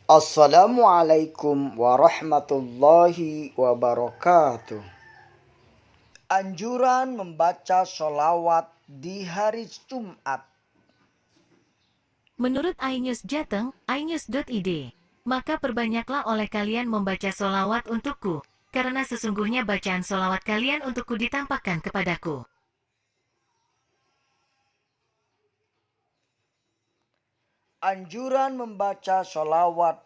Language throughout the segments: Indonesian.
Assalamualaikum warahmatullahi wabarakatuh. Anjuran membaca sholawat di hari Jumat. Menurut iNews Jateng, iNews.id, maka perbanyaklah oleh kalian membaca solawat untukku, karena sesungguhnya bacaan solawat kalian untukku ditampakkan kepadaku. Anjuran membaca sholawat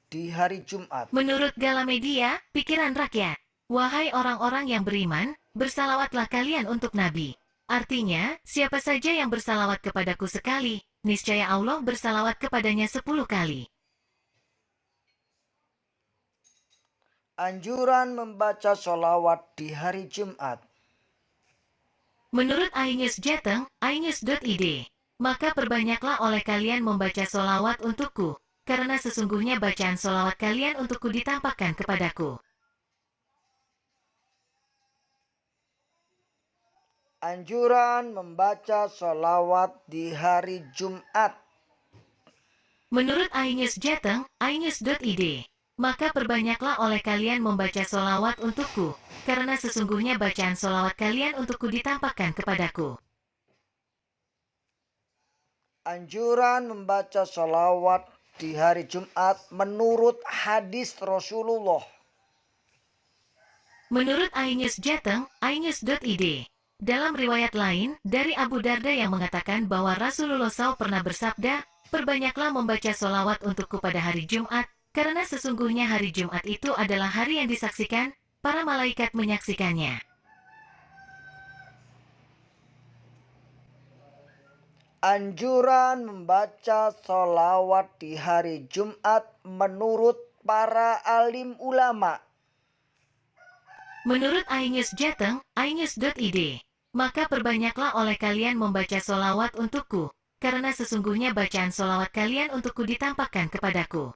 di hari Jumat. Menurut Galamedia, pikiran rakyat, wahai orang-orang yang beriman, bersalawatlah kalian untuk Nabi. Artinya, siapa saja yang bersalawat kepadaku sekali, niscaya Allah bersalawat kepadanya 10 kali. Anjuran membaca sholawat di hari Jumat. Menurut iNews Jateng, iNews.id, maka perbanyaklah oleh kalian membaca solawat untukku, karena sesungguhnya bacaan solawat kalian untukku ditampakkan kepadaku. Anjuran membaca sholawat di hari Jumat. Menurut iNews Jateng, iNews.id, maka perbanyaklah oleh kalian membaca solawat untukku, karena sesungguhnya bacaan solawat kalian untukku ditampakkan kepadaku. Anjuran membaca sholawat di hari Jumat menurut hadis Rasulullah. Menurut iNews Jateng, iNews.id, dalam riwayat lain, dari Abu Darda yang mengatakan bahwa Rasulullah SAW pernah bersabda, perbanyaklah membaca solawat untukku pada hari Jumat, karena sesungguhnya hari Jumat itu adalah hari yang disaksikan, para malaikat menyaksikannya. Anjuran membaca sholawat di hari Jumat menurut para alim ulama. Menurut iNews Jateng, iNews.id, maka perbanyaklah oleh kalian membaca solawat untukku, karena sesungguhnya bacaan solawat kalian untukku ditampakkan kepadaku.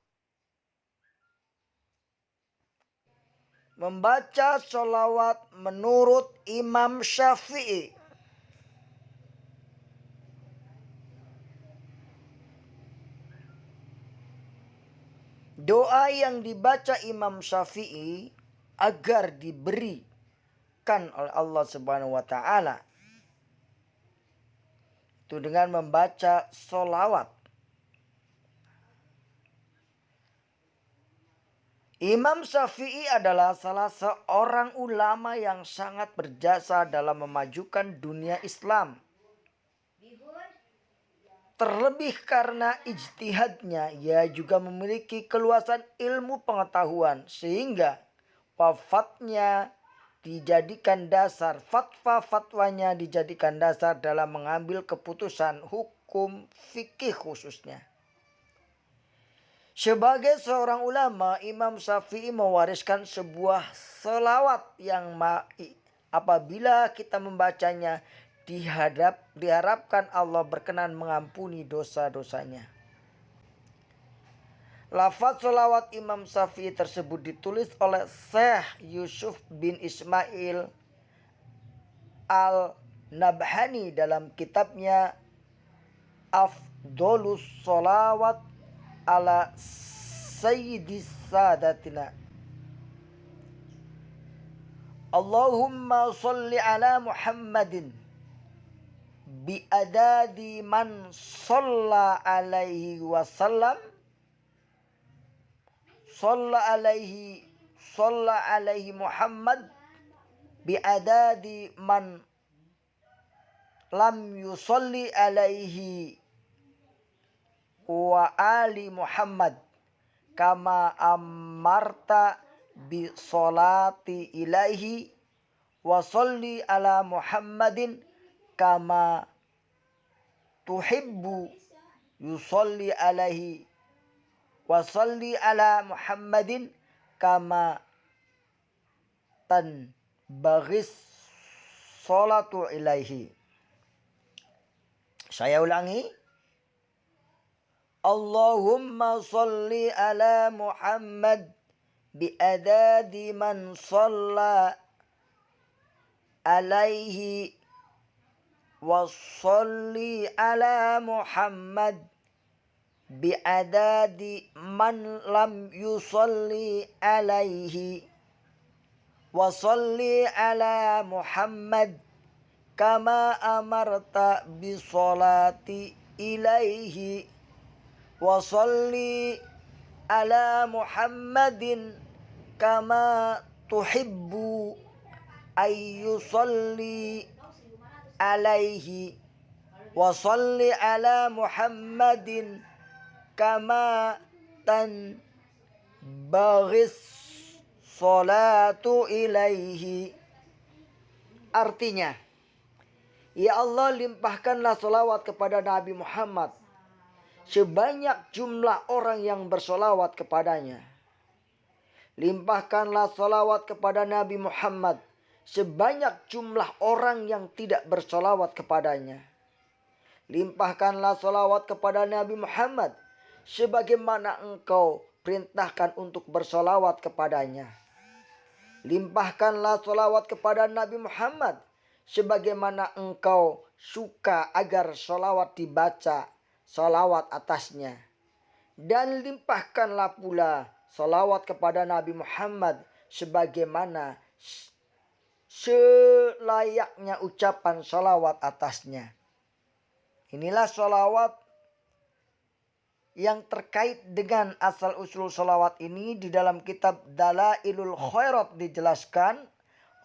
Membaca sholawat menurut Imam Syafi'i. Doa yang dibaca Imam Syafi'i agar diberikan oleh Allah Subhanahu wa taala itu dengan membaca sholawat. Imam Syafi'i adalah salah seorang ulama yang sangat berjasa dalam memajukan dunia Islam. Terlebih karena ijtihadnya, ia juga memiliki keluasan ilmu pengetahuan sehingga wafatnya dijadikan dasar, fatwa-fatwanya dijadikan dasar dalam mengambil keputusan hukum fikih khususnya. Sebagai seorang ulama, Imam Syafi'i mewariskan sebuah selawat yang apabila kita membacanya diharapkan Allah berkenan mengampuni dosa-dosanya. Lafaz selawat Imam Syafi'i tersebut ditulis oleh Syekh Yusuf bin Ismail Al-Nabhani dalam kitabnya Afdolus Sholawat ala Sayyidis Sadatina. Allahumma salli ala Muhammadin biadadi man shalla alaihi wasallam shalla alaihi Muhammad biadadi man lam yusalli alaihi wa ali Muhammad kama amarta bi salati ilaihi wa salli ala Muhammadin kama tuhibbu yusalli alaihi wa salli ala Muhammadin kama tanbaghis salatu ilaihi. Saya ulangi. Allahumma salli ala Muhammad biadadi man shalla alaihi wa salli ala Muhammad bi'adadi man lam yusalli alaihi wa salli ala Muhammad kama amarta bisolati ilaihi wa salli ala Muhammadin kama tuhibbu ayyusalli alaihi wa salli ala Muhammadin kama tanbaghis salatu ilaihi. Artinya, ya Allah, limpahkanlah salawat kepada Nabi Muhammad sebanyak jumlah orang yang bersolawat kepadanya. Limpahkanlah salawat kepada Nabi Muhammad sebanyak jumlah orang yang tidak bersolawat kepadanya. Limpahkanlah salawat kepada Nabi Muhammad sebagaimana engkau perintahkan untuk bersolawat kepadanya. Limpahkanlah salawat kepada Nabi Muhammad sebagaimana engkau suka agar salawat dibaca salawat atasnya. Dan limpahkanlah pula salawat kepada Nabi Muhammad sebagaimana selayaknya ucapan salawat atasnya. Inilah salawat yang terkait dengan asal-usul salawat ini di dalam kitab Dalailul Khairat dijelaskan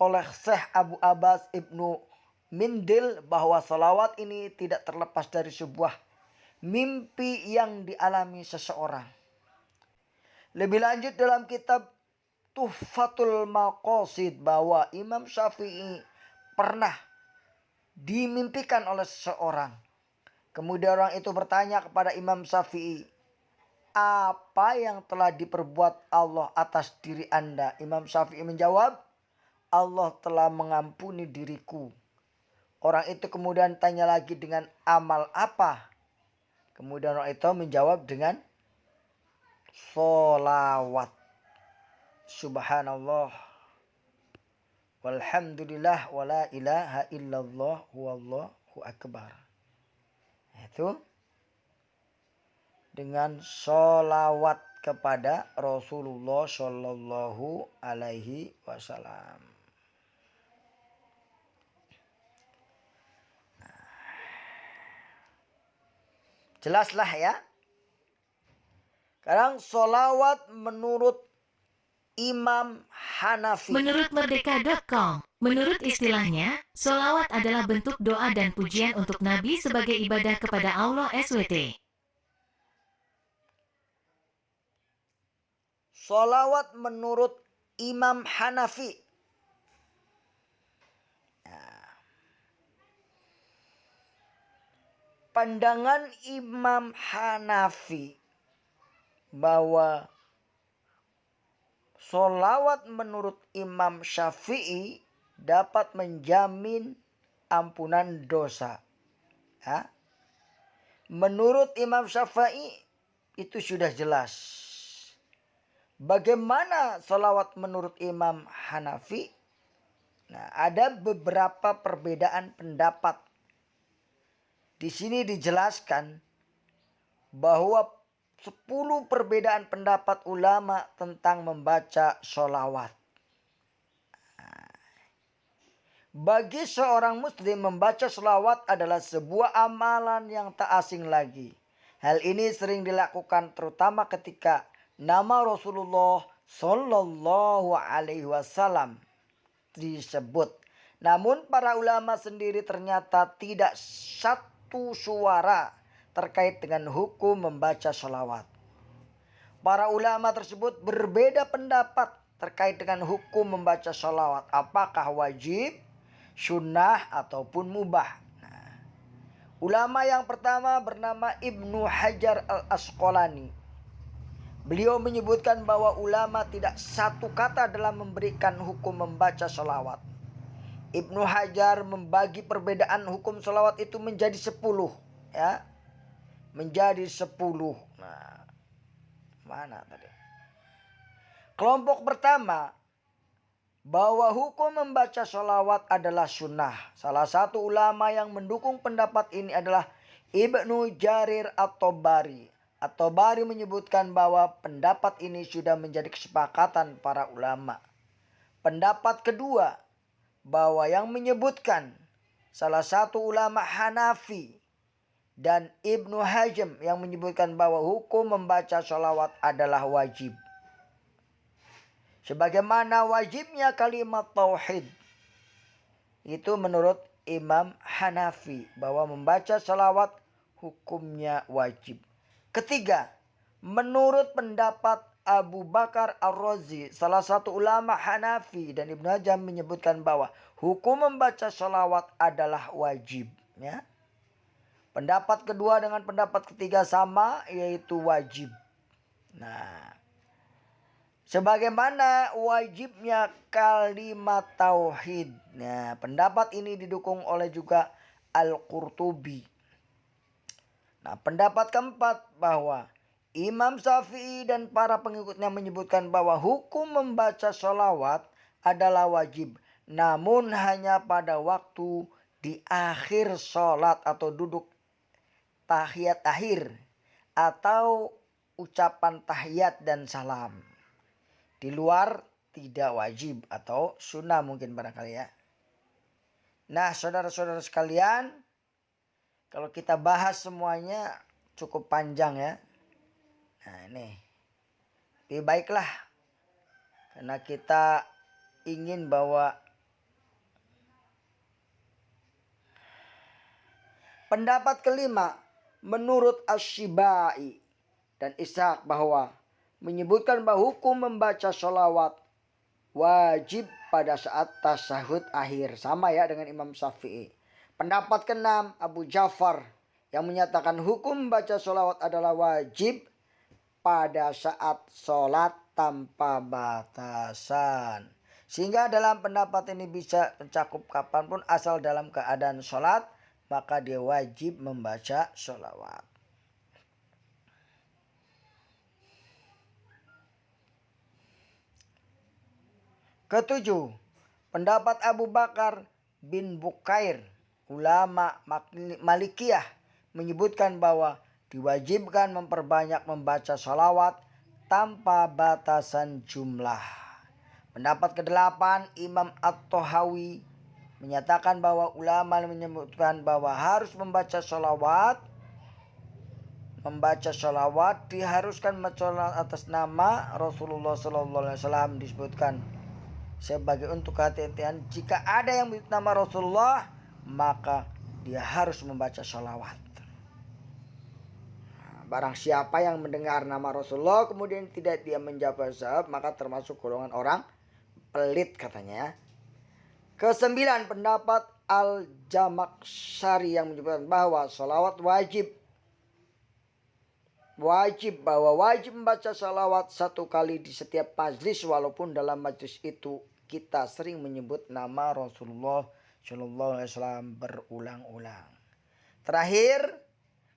oleh Syekh Abu Abbas Ibnu Mindil bahwa salawat ini tidak terlepas dari sebuah mimpi yang dialami seseorang. Lebih lanjut dalam kitab Tuhfatul Maqasid bahwa Imam Syafi'i pernah dimimpikan oleh seseorang. Kemudian orang itu bertanya kepada Imam Syafi'i, apa yang telah diperbuat Allah atas diri Anda? Imam Syafi'i menjawab, Allah telah mengampuni diriku. Orang itu kemudian tanya lagi, dengan amal apa? Kemudian orang itu menjawab dengan sholawat. Subhanallah walhamdulillah wala ilaha illallah wallahu akbar. Itu dengan sholawat kepada Rasulullah Shallallahu Alaihi Wasallam. Jelaslah ya. Sekarang sholawat menurut Imam Hanafi. Menurut Merdeka.com, menurut istilahnya, sholawat adalah bentuk doa dan pujian untuk Nabi sebagai ibadah kepada Allah SWT. Sholawat menurut Imam Hanafi. Pandangan Imam Hanafi bahwa sholawat menurut Imam Syafi'i dapat menjamin ampunan dosa. Ya. Menurut Imam Syafi'i itu sudah jelas. Bagaimana sholawat menurut Imam Hanafi? Nah, ada beberapa perbedaan pendapat. Di sini dijelaskan bahwa 10 perbedaan pendapat ulama tentang membaca sholawat. Bagi seorang muslim, membaca sholawat adalah sebuah amalan yang tak asing lagi. Hal ini sering dilakukan terutama ketika nama Rasulullah Shallallahu Alaihi Wasallam disebut. Namun para ulama sendiri ternyata tidak satu suara terkait dengan hukum membaca sholawat. Para ulama tersebut berbeda pendapat terkait dengan hukum membaca sholawat. Apakah wajib, sunnah, ataupun mubah. Nah, ulama yang pertama bernama Ibnu Hajar al-Asqalani. Beliau menyebutkan bahwa ulama tidak satu kata dalam memberikan hukum membaca sholawat. Ibnu Hajar membagi perbedaan hukum sholawat itu menjadi 10. Ya. Menjadi 10. Nah, mana tadi? Kelompok pertama, bahwa hukum membaca sholawat adalah sunnah. Salah satu ulama yang mendukung pendapat ini adalah Ibnu Jarir at-Tabari. At-Tabari menyebutkan bahwa pendapat ini sudah menjadi kesepakatan para ulama. Pendapat kedua, bahwa yang menyebutkan salah satu ulama Hanafi dan Ibnu Hazm yang menyebutkan bahwa hukum membaca sholawat adalah wajib. Sebagaimana wajibnya kalimat tauhid. Itu menurut Imam Hanafi bahwa membaca sholawat hukumnya wajib. Ketiga, menurut pendapat Abu Bakar Ar-Razi, salah satu ulama Hanafi dan Ibnu Hazm menyebutkan bahwa hukum membaca sholawat adalah wajib. Ya. Pendapat kedua dengan pendapat ketiga sama, yaitu wajib. Nah, sebagaimana wajibnya kalimat tauhid. Nah, pendapat ini didukung oleh juga Al-Qurtubi. Nah, pendapat keempat bahwa Imam Syafi'i dan para pengikutnya menyebutkan bahwa hukum membaca sholawat adalah wajib. Namun hanya pada waktu di akhir sholat atau duduk tahiyat akhir atau ucapan tahiyat dan salam. Di luar tidak wajib atau sunnah mungkin barangkali ya. Nah, saudara-saudara sekalian, kalau kita bahas semuanya cukup panjang ya. Nah ini, lebih baiklah karena kita ingin bahwa pendapat kelima menurut Asy-Syibai dan Ishaq bahwa menyebutkan bahwa hukum membaca sholawat wajib pada saat tasyahud akhir. Sama ya dengan Imam Syafi'i. Pendapat keenam Abu Ja'far yang menyatakan hukum membaca sholawat adalah wajib pada saat sholat tanpa batasan. Sehingga dalam pendapat ini bisa mencakup kapanpun asal dalam keadaan sholat, maka dia wajib membaca sholawat. Ketujuh, pendapat Abu Bakar bin Bukair, ulama Malikiyah, menyebutkan bahwa diwajibkan memperbanyak membaca sholawat tanpa batasan jumlah. Pendapat kedelapan, Imam At-Tahawi menyatakan bahwa ulama menyebutkan bahwa harus membaca sholawat diharuskan mensolat atas nama Rasulullah SAW disebutkan sebagai untuk kehati-hatian. Jika ada yang menyebut nama Rasulullah, maka dia harus membaca sholawat. Barang siapa yang mendengar nama Rasulullah kemudian tidak dia menjawab salat, maka termasuk golongan orang pelit katanya. Kesembilan, pendapat Al-Jamakhsyari yang menyebutkan bahwa sholawat wajib membaca sholawat satu kali di setiap majlis, walaupun dalam majlis itu kita sering menyebut nama Rasulullah SAW berulang-ulang. Terakhir,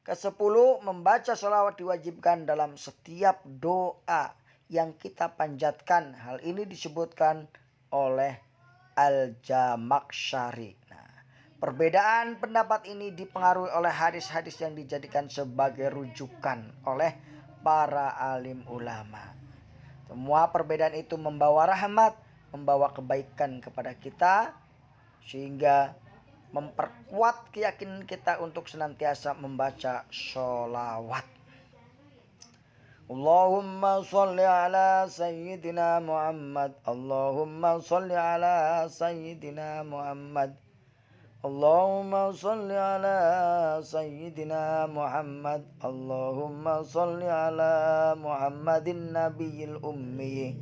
ke-10, membaca sholawat diwajibkan dalam setiap doa yang kita panjatkan. Hal ini disebutkan oleh Al-Jamakhsyari. Perbedaan pendapat ini dipengaruhi oleh hadis-hadis yang dijadikan sebagai rujukan oleh para alim ulama. Semua perbedaan itu membawa rahmat, membawa kebaikan kepada kita, sehingga memperkuat keyakinan kita untuk senantiasa membaca sholawat. Allahumma sholli ala Sayyidina Muhammad. Allahumma sholli ala Sayyidina Muhammad. Allahumma sholli ala Sayyidina Muhammad. Allahumma sholli ala Muhammadin Nabiyil Ummi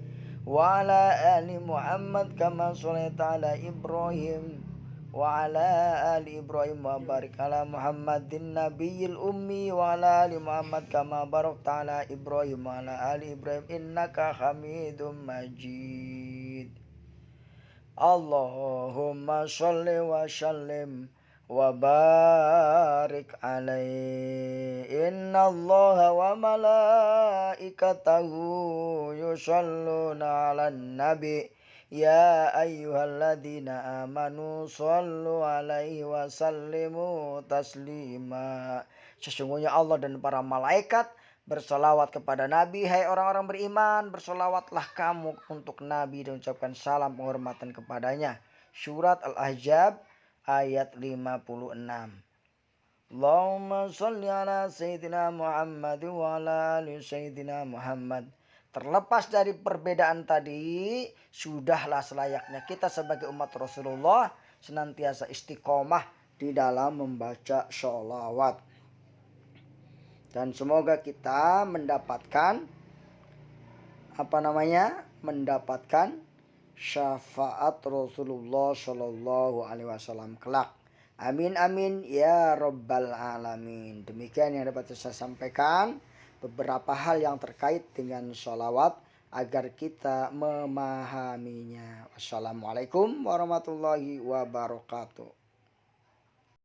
wa ala ali Muhammad kama shallaita ala Ibrahim wa ala ali Ibrahim wa barik ala Muhammadin Nabiyil Ummi wa ala ali Muhammad kama barakta ala Ibrahim wa ala ali Ibrahim innaka Hamidum Majid. Allahumma sholli wa sallim wa barik alaihi. Inna allaha wa malaikatahu yusholluna ala nabi. Ya ayyuhalladzina amanu shollu alaihi wa sallimu taslima. Sesungguhnya Allah dan para malaikat bersolawat kepada Nabi. Hai orang-orang beriman, bersolawatlah kamu untuk Nabi dan ucapkan salam penghormatan kepadanya. Surat Al-Ahzab ayat 56. Allahumma sholli ala Sayyidina Muhammad wa ala ali Sayyidina Muhammad. Terlepas dari perbedaan tadi, sudahlah selayaknya kita sebagai umat Rasulullah senantiasa istiqomah di dalam membaca sholawat. Dan semoga kita mendapatkan mendapatkan syafaat Rasulullah Shallallahu Alaihi Wasallam kelak. Amin amin ya rabbal alamin. Demikian yang dapat saya sampaikan, beberapa hal yang terkait dengan sholawat agar kita memahaminya. Wassalamualaikum warahmatullahi wabarakatuh.